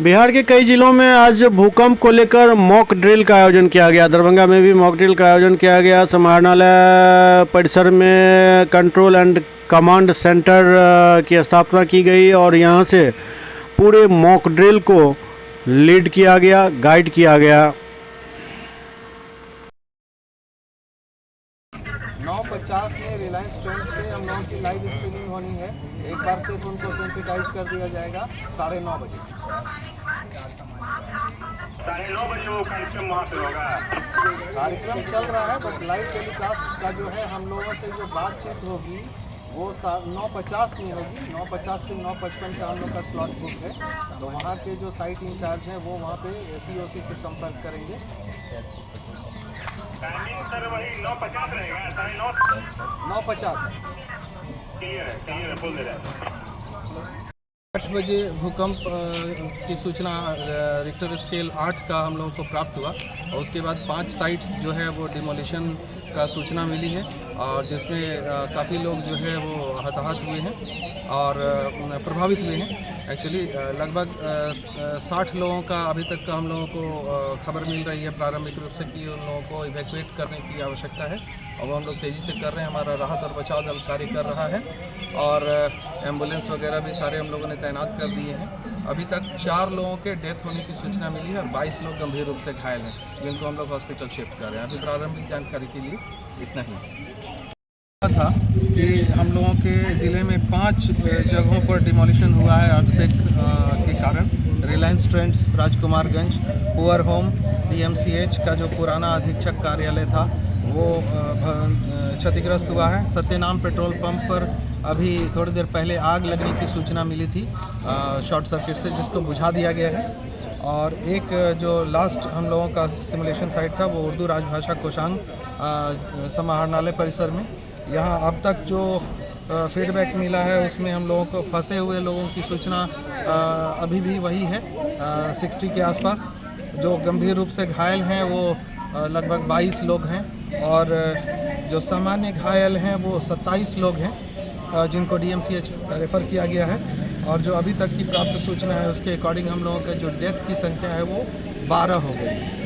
बिहार के कई जिलों में आज भूकंप को लेकर मॉक ड्रिल का आयोजन किया गया। दरभंगा में भी मॉक ड्रिल का आयोजन किया गया। समाहरणालय परिसर में कंट्रोल एंड कमांड सेंटर की स्थापना की गई और यहां से पूरे मॉक ड्रिल को लीड किया गया, गाइड किया गया। 9:50 में रिलायंस ट्रेंड से हम लोगों की लाइव स्ट्रीमिंग होनी है। एक बार सिर्फ उनको सेंसिटाइज कर दिया जाएगा। 9:30 बजे 9:30 बजे वो कार्यक्रम वहाँ पे होगा। कार्यक्रम चल रहा है, बट लाइव टेलीकास्ट का जो है हम लोगों से जो बातचीत होगी वो 9:50 में होगी। 9:50 से 9:55 का हम लोग का स्लॉट बुक है। तो वहाँ के जो साइट इंचार्ज हैं वो वहाँ पे COC से संपर्क करेंगे। टाइमिंग सर वही 9:50 रहेगा, 9:50 क्लियर है, बोल दे रहे हैं। 8 बजे भूकंप की सूचना रिक्टर स्केल 8 का हम लोगों को प्राप्त हुआ और उसके बाद 5 साइट्स जो है वो डिमोलिशन का सूचना मिली है और जिसमें काफ़ी लोग जो है वो हताहत हुए हैं और प्रभावित हुए हैं। एक्चुअली लगभग 60 लोगों का अभी तक का हम लोगों को खबर मिल रही है प्रारंभिक रूप से कि उन लोगों को इवैक्यूएट करने की आवश्यकता है और वो हम लोग तेज़ी से कर रहे हैं। हमारा राहत और बचाव दल कार्य कर रहा है और एम्बुलेंस वगैरह भी सारे हम लोगों ने तैनात कर दिए हैं। अभी तक 4 लोगों के डेथ होने की सूचना मिली है और 22 लोग गंभीर रूप से घायल हैं, जिनको हम लोग हॉस्पिटल शिफ्ट कर रहे हैं। अभी प्रारंभिक जानकारी के लिए इतना ही था कि हम लोगों के ज़िले में 5 जगहों पर डिमोलिशन हुआ है अर्थक्वेक के कारण। Reliance trends Rajkumarganj, poor home DMCH का जो पुराना अधीक्षक कार्यालय था वो क्षतिग्रस्त हुआ है। सत्यनाम पेट्रोल पंप पर अभी थोड़ी देर पहले आग लगने की सूचना मिली थी शॉर्ट सर्किट से, जिसको बुझा दिया गया है। और एक जो लास्ट हम लोगों का सिमुलेशन साइट था वो उर्दू राजभाषा कोषांग समाहरणालय परिसर में। यहाँ अब तक जो फीडबैक मिला है उसमें हम लोगों को फंसे हुए लोगों की सूचना अभी भी वही है 60 के आसपास। जो गंभीर रूप से घायल हैं वो लगभग 22 लोग हैं और जो सामान्य घायल हैं वो 27 लोग हैं जिनको DMCH रेफ़र किया गया है। और जो अभी तक की प्राप्त सूचना है उसके अकॉर्डिंग हम लोगों का जो डेथ की संख्या है वो 12 हो गई है।